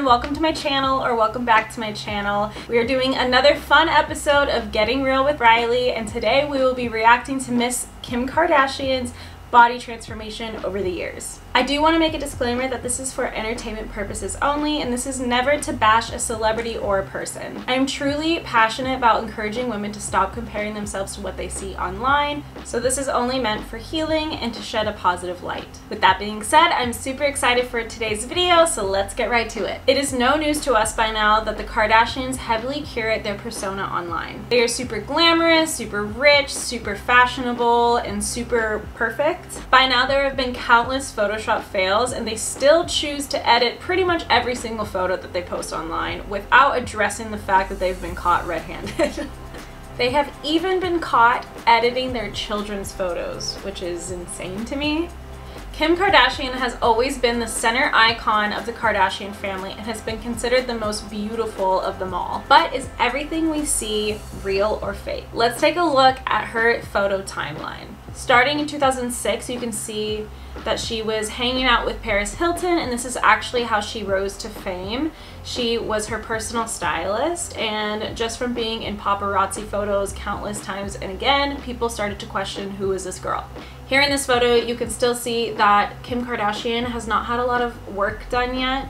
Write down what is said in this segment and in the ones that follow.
everyone, welcome to my channel, or welcome back to my channel. We are doing another fun episode of Getting Real with Riley, and today we will be reacting to Miss Kim Kardashian's body transformation over the years. I do want to make a disclaimer that this is for entertainment purposes only, and this is never to bash a celebrity or a person. I am truly passionate about encouraging women to stop comparing themselves to what they see online, so this is only meant for healing and to shed a positive light. With that being said, I'm super excited for today's video, so let's get right to it. It is no news to us by now that the Kardashians heavily curate their persona online. They are super glamorous, super rich, super fashionable, and super perfect. By now there have been countless Photoshop fails, and they still choose to edit pretty much every single photo that they post online without addressing the fact that they've been caught red-handed. They have even been caught editing their children's photos, which is insane to me. Kim Kardashian has always been the center icon of the Kardashian family and has been considered the most beautiful of them all. But is everything we see real or fake? Let's take a look at her photo timeline. Starting in 2006, you can see that she was hanging out with Paris Hilton, and this is actually how she rose to fame. She was her personal stylist, and just from being in paparazzi photos countless times and again, people started to question, who is this girl? Here in this photo, you can still see that Kim Kardashian has not had a lot of work done yet,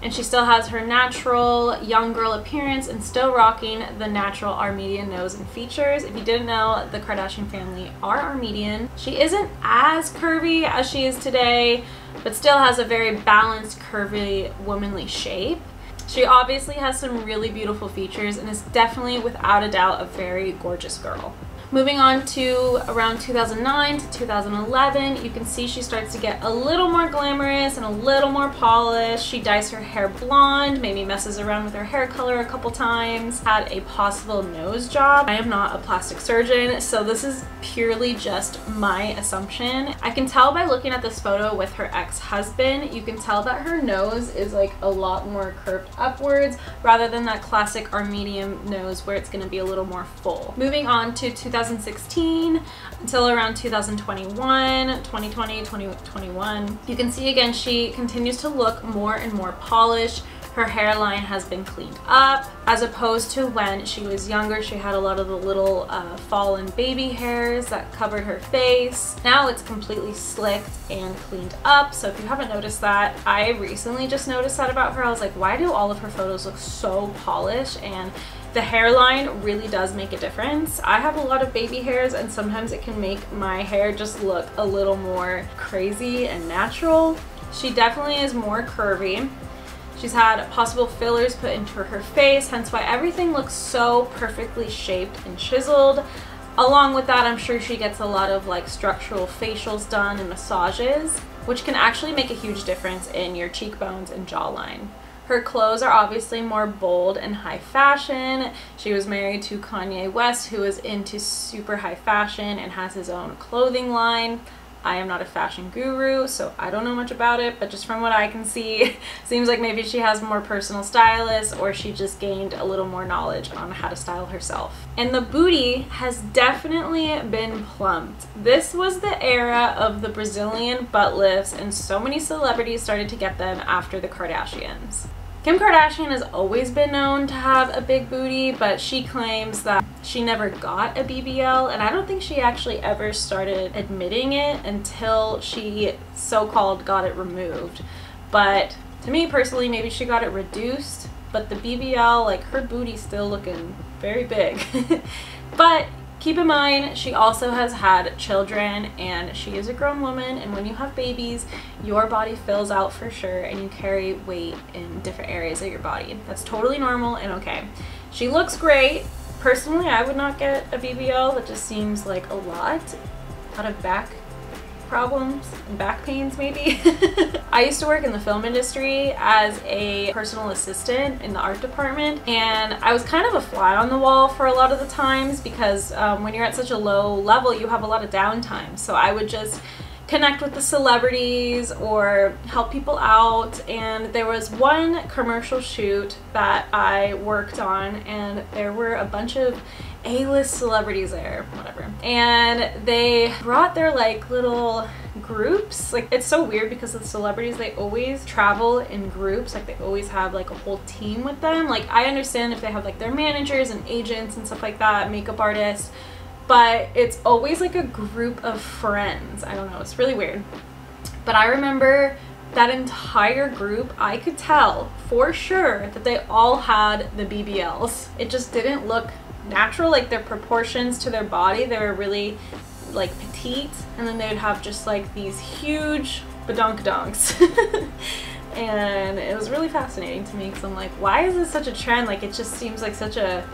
and she still has her natural young girl appearance and still rocking the natural Armenian nose and features. If you didn't know, the Kardashian family are Armenian. She isn't as curvy as she is today, but still has a very balanced, curvy, womanly shape. She obviously has some really beautiful features and is definitely, without a doubt, a very gorgeous girl. Moving on to around 2009 to 2011, you can see she starts to get a little more glamorous and a little more polished. She dyes her hair blonde, maybe messes around with her hair color a couple times, had a possible nose job. I am not a plastic surgeon, so this is purely just my assumption. I can tell by looking at this photo with her ex-husband, you can tell that her nose is like a lot more curved upwards rather than that classic Armenian nose where it's going to be a little more full. Moving on to 2016 until around 2021, 2020, 2021. You can see again she continues to look more and more polished. Her hairline has been cleaned up, as opposed to when she was younger. She had a lot of the little fallen baby hairs that covered her face. Now it's completely slicked and cleaned up. So if you haven't noticed that, I recently just noticed that about her. I was like, why do all of her photos look so polished? And the hairline really does make a difference. I have a lot of baby hairs, and sometimes it can make my hair just look a little more crazy and natural. She definitely is more curvy. She's had possible fillers put into her face, hence why everything looks so perfectly shaped and chiseled. Along with that, I'm sure she gets a lot of like structural facials done and massages, which can actually make a huge difference in your cheekbones and jawline. Her clothes are obviously more bold and high fashion. She was married to Kanye West, who is into super high fashion and has his own clothing line. I am not a fashion guru, so I don't know much about it, but just from what I can see, seems like maybe she has more personal stylists, or she just gained a little more knowledge on how to style herself. And the booty has definitely been plumped. This was the era of the Brazilian butt lifts, and so many celebrities started to get them after the Kardashians. Kim Kardashian has always been known to have a big booty, but she claims that she never got a BBL, and I don't think she actually ever started admitting it until she so-called got it removed. But to me personally, maybe she got it reduced, but the BBL, like, her booty's still looking very big. But keep in mind, she also has had children, and she is a grown woman, and when you have babies, your body fills out for sure, and you carry weight in different areas of your body. That's totally normal and okay. She looks great. Personally, I would not get a BBL. That just seems like a lot of back problems and back pains maybe. I used to work in the film industry as a personal assistant in the art department, and I was kind of a fly on the wall for a lot of the times because when you're at such a low level, you have a lot of downtime. So I would just connect with the celebrities or help people out, and there was one commercial shoot that I worked on, and there were a bunch of A-list celebrities there, whatever, and they brought their like little groups. Like, it's so weird because the celebrities, they always travel in groups. Like, they always have like a whole team with them. Like, I understand if they have like their managers and agents and stuff like that, makeup artists, but it's always like a group of friends. I don't know, it's really weird. But I remember that entire group, I could tell for sure that they all had the BBLs. It just didn't look natural. Like, their proportions to their body, they were really like petite, and then they would have just like these huge badonkadonks. And it was really fascinating to me because I'm like, why is this such a trend? Like, it just seems like such a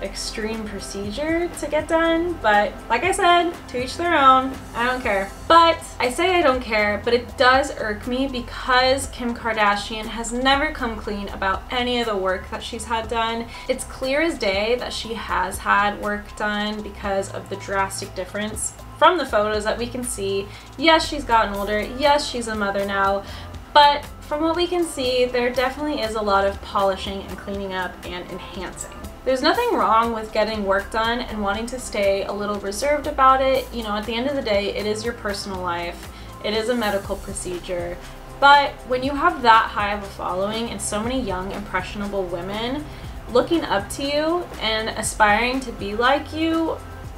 extreme procedure to get done. But like I said, to each their own. I don't care. But I say I don't care, but it does irk me because Kim Kardashian has never come clean about any of the work that she's had done. It's clear as day that she has had work done because of the drastic difference from the photos that we can see. Yes, she's gotten older. Yes, she's a mother now. But from what we can see, there definitely is a lot of polishing and cleaning up and enhancing. There's nothing wrong with getting work done and wanting to stay a little reserved about it. You know, at the end of the day, it is your personal life. It is a medical procedure. But when you have that high of a following and so many young, impressionable women looking up to you and aspiring to be like you,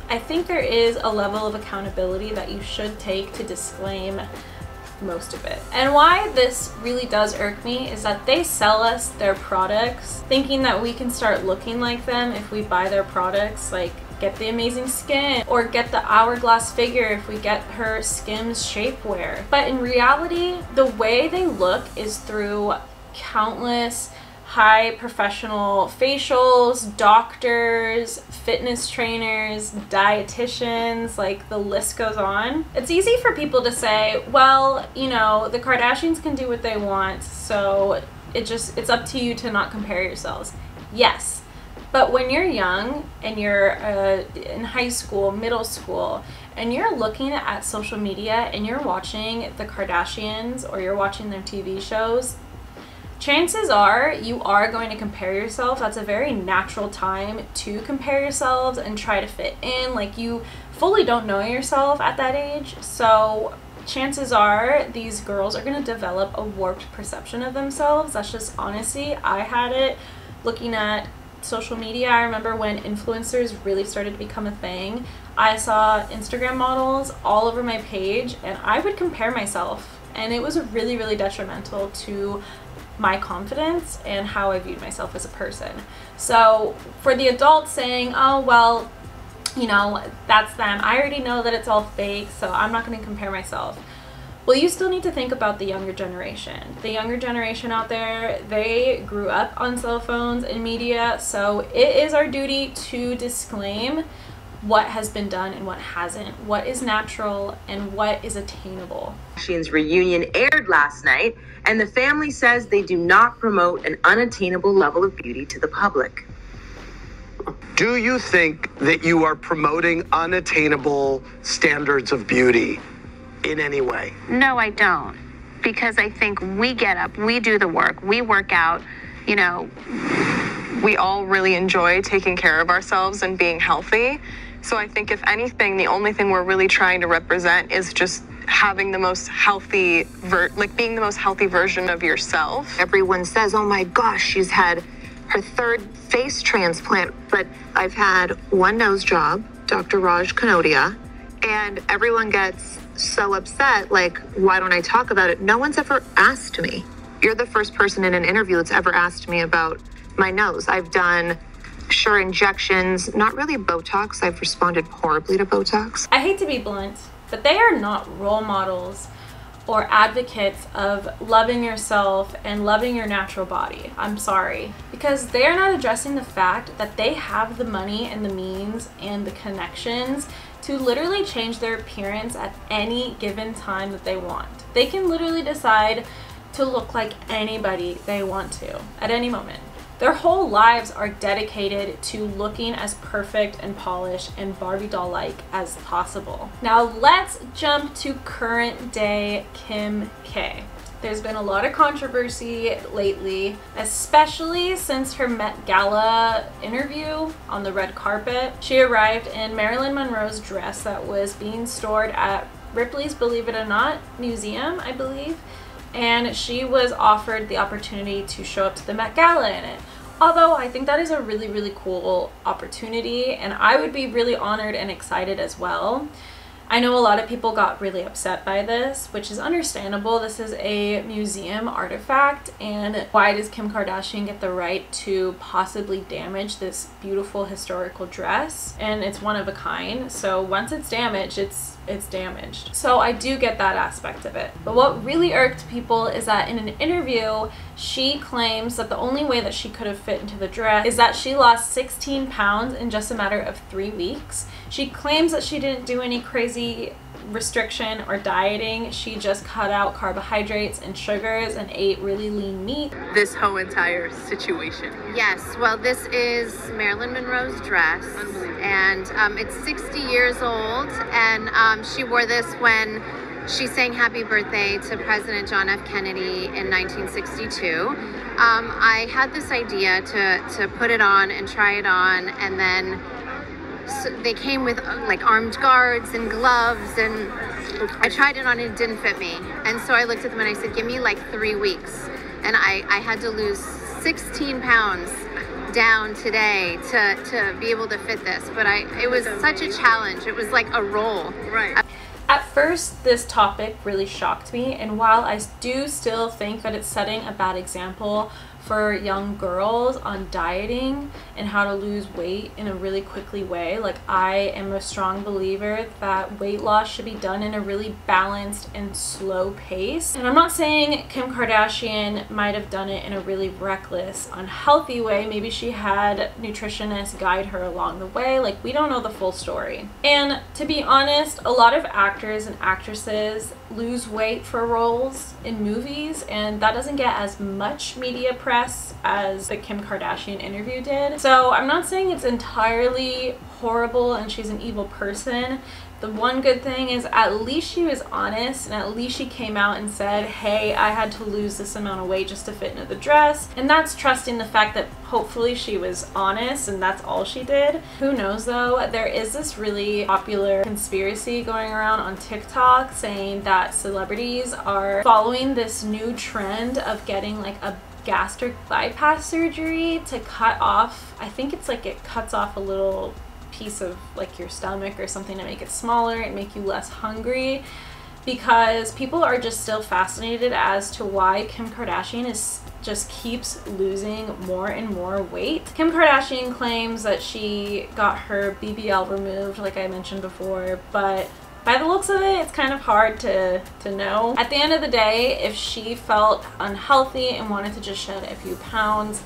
I think there is a level of accountability that you should take to disclaim most of it. And why this really does irk me is that they sell us their products thinking that we can start looking like them if we buy their products, like get the amazing skin or get the hourglass figure if we get her Skims shapewear. But in reality, the way they look is through countless high professional facials, doctors, fitness trainers, dietitians, like the list goes on. It's easy for people to say, well, you know, the Kardashians can do what they want, so it's up to you to not compare yourselves. Yes, but when you're young and you're in high school, middle school, and you're looking at social media and you're watching the Kardashians or you're watching their TV shows, chances are you are going to compare yourself. That's a very natural time to compare yourselves and try to fit in. Like, you fully don't know yourself at that age. So chances are these girls are going to develop a warped perception of themselves. That's just honesty. I had it looking at social media. I remember when influencers really started to become a thing. I saw Instagram models all over my page and I would compare myself. And it was really, really detrimental to my confidence and how I viewed myself as a person. So for the adults saying, oh, well, you know, that's them, I already know that it's all fake, so I'm not going to compare myself. Well, you still need to think about the younger generation. The younger generation out there, they grew up on cell phones and media, so it is our duty to disclaim what has been done and what hasn't, what is natural and what is attainable. Kardashians' reunion aired last night, and the family says they do not promote an unattainable level of beauty to the public. Do you think that you are promoting unattainable standards of beauty in any way? No, I don't. Because I think we get up, we do the work, we work out, you know. We all really enjoy taking care of ourselves and being healthy. So I think if anything, the only thing we're really trying to represent is just having the most healthy, being the most healthy version of yourself. Everyone says, oh my gosh, she's had her third face transplant, but I've had one nose job, Dr. Raj Kanodia, and everyone gets so upset, like, why don't I talk about it? No one's ever asked me. You're the first person in an interview that's ever asked me about my nose. I've done sure injections, not really Botox. I've responded horribly to Botox. I hate to be blunt, but they are not role models or advocates of loving yourself and loving your natural body. I'm sorry. Because they are not addressing the fact that they have the money and the means and the connections to literally change their appearance at any given time that they want. They can literally decide to look like anybody they want to at any moment. Their whole lives are dedicated to looking as perfect and polished and Barbie doll-like as possible. Now let's jump to current day Kim K. There's been a lot of controversy lately, especially since her Met Gala interview on the red carpet. She arrived in Marilyn Monroe's dress that was being stored at Ripley's Believe It or Not museum, I believe, and she was offered the opportunity to show up to the Met Gala in it. Although I think that is a really, really cool opportunity, and I would be really honored and excited as well. I know a lot of people got really upset by this, which is understandable. This is a museum artifact, and why does Kim Kardashian get the right to possibly damage this beautiful historical dress? And it's one of a kind, so once it's damaged, it's damaged. So I do get that aspect of it. But what really irked people is that in an interview, she claims that the only way that she could have fit into the dress is that she lost 16 pounds in just a matter of 3 weeks. She claims that she didn't do any crazy restriction or dieting. She just cut out carbohydrates and sugars and ate really lean meat. This whole entire situation. Yes, well, this is Marilyn Monroe's dress, and it's 60 years old, and she wore this when she sang Happy Birthday to President John F. Kennedy in 1962. I had this idea to put it on and try it on, and then they came with like armed guards and gloves, and I tried it on and it didn't fit me. And so I looked at them and I said, give me like 3 weeks. And I had to lose 16 pounds down today to be able to fit this. But it was such a challenge. It was like a roll. Right. At first, this topic really shocked me, and while I do still think that it's setting a bad example for young girls on dieting and how to lose weight in a really quickly way, like, I am a strong believer that weight loss should be done in a really balanced and slow pace. And I'm not saying Kim Kardashian might have done it in a really reckless, unhealthy way. Maybe she had nutritionists guide her along the way. Like, we don't know the full story. And to be honest, a lot of actors and actresses lose weight for roles in movies, and that doesn't get as much media press as the Kim Kardashian interview did. So I'm not saying it's entirely horrible and she's an evil person. The one good thing is at least she was honest, and at least she came out and said, hey, I had to lose this amount of weight just to fit into the dress. And that's trusting the fact that hopefully she was honest and that's all she did. Who knows though? There is this really popular conspiracy going around on TikTok saying that celebrities are following this new trend of getting like a gastric bypass surgery to cut off, I think it's like it cuts off a little piece of like your stomach or something to make it smaller and make you less hungry, because people are just still fascinated as to why Kim Kardashian just keeps losing more and more weight. Kim Kardashian claims that she got her BBL removed, like I mentioned before, but by the looks of it, it's kind of hard to know. At the end of the day, if she felt unhealthy and wanted to just shed a few pounds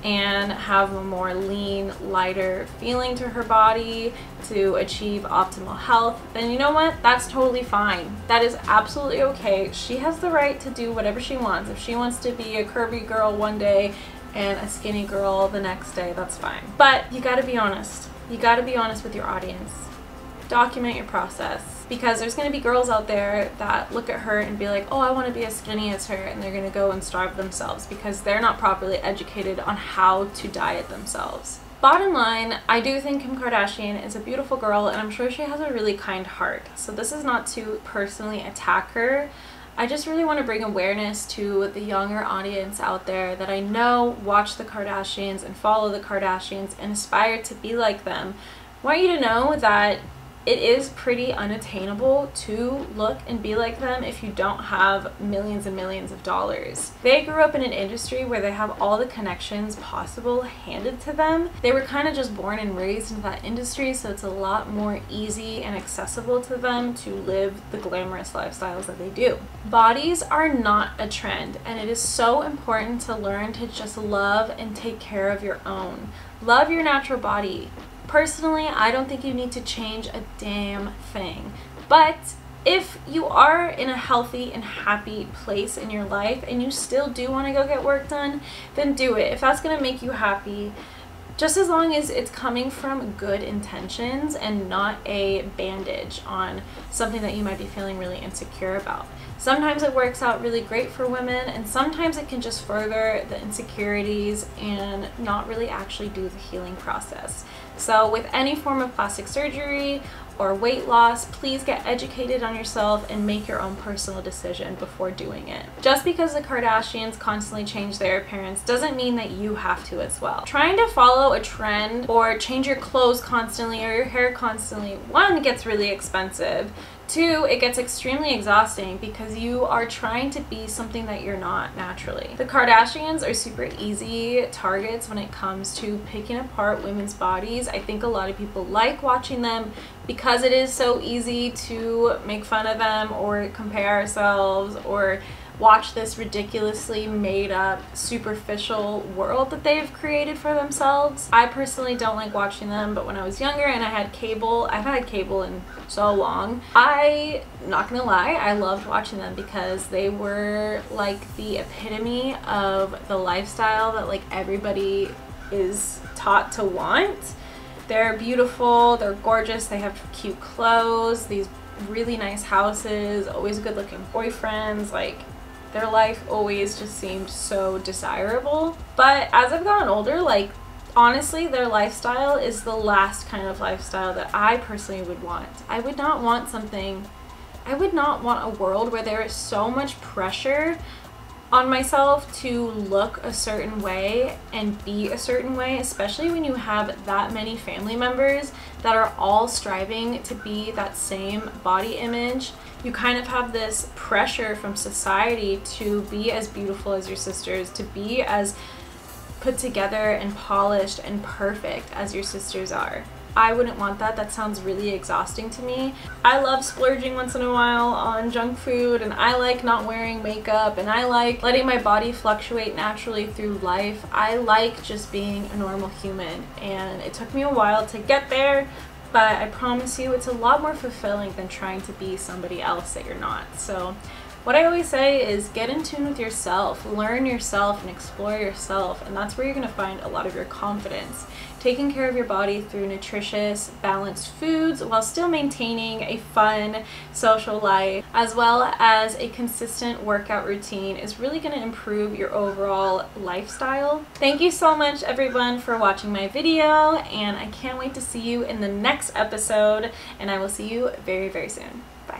and have a more lean, lighter feeling to her body to achieve optimal health, then you know what? That's totally fine. That is absolutely okay. She has the right to do whatever she wants. If she wants to be a curvy girl one day and a skinny girl the next day, that's fine. But you gotta be honest. You gotta be honest with your audience. Document your process, because there's going to be girls out there that look at her and be like, oh, I want to be as skinny as her, and they're going to go and starve themselves because they're not properly educated on how to diet themselves. Bottom line, I do think Kim Kardashian is a beautiful girl, and I'm sure she has a really kind heart. So this is not to personally attack her. I just really want to bring awareness to the younger audience out there that I know watch the Kardashians and follow the Kardashians and aspire to be like them. I want you to know that it is pretty unattainable to look and be like them if you don't have millions and millions of dollars. They grew up in an industry where they have all the connections possible handed to them. They were kind of just born and raised into that industry, so it's a lot more easy and accessible to them to live the glamorous lifestyles that they do. Bodies are not a trend, and it is so important to learn to just love and take care of your own. Love your natural body. Personally, I don't think you need to change a damn thing. But if you are in a healthy and happy place in your life and you still do want to go get work done, then do it. If that's going to make you happy, just as long as it's coming from good intentions and not a bandage on something that you might be feeling really insecure about. Sometimes it works out really great for women, and sometimes it can just further the insecurities and not really actually do the healing process. So with any form of plastic surgery or weight loss, please get educated on yourself and make your own personal decision before doing it. Just because the Kardashians constantly change their appearance doesn't mean that you have to as well. Trying to follow a trend or change your clothes constantly or your hair constantly, one, gets really expensive. Two, it gets extremely exhausting because you are trying to be something that you're not naturally. The Kardashians are super easy targets when it comes to picking apart women's bodies. I think a lot of people like watching them because it is so easy to make fun of them or compare ourselves or watch this ridiculously made up superficial world that they've created for themselves. I personally don't like watching them, but when I was younger and I had cable, I've had cable in so long, not gonna lie, I loved watching them because they were like the epitome of the lifestyle that like everybody is taught to want. They're beautiful, they're gorgeous, they have cute clothes, these really nice houses, always good looking boyfriends, like their life always just seemed so desirable. But as I've gotten older, like honestly, their lifestyle is the last kind of lifestyle that I personally would want. I would not want a world where there is so much pressure on myself to look a certain way and be a certain way, especially when you have that many family members that are all striving to be that same body image. You kind of have this pressure from society to be as beautiful as your sisters, to be as put together and polished and perfect as your sisters are. I wouldn't want that. That sounds really exhausting to me. I love splurging once in a while on junk food, and I like not wearing makeup, and I like letting my body fluctuate naturally through life. I like just being a normal human, and it took me a while to get there, but I promise you it's a lot more fulfilling than trying to be somebody else that you're not. So what I always say is get in tune with yourself, learn yourself and explore yourself, and that's where you're going to find a lot of your confidence. Taking care of your body through nutritious, balanced foods while still maintaining a fun social life, as well as a consistent workout routine, is really going to improve your overall lifestyle. Thank you so much everyone for watching my video, and I can't wait to see you in the next episode, and I will see you very, very soon. Bye.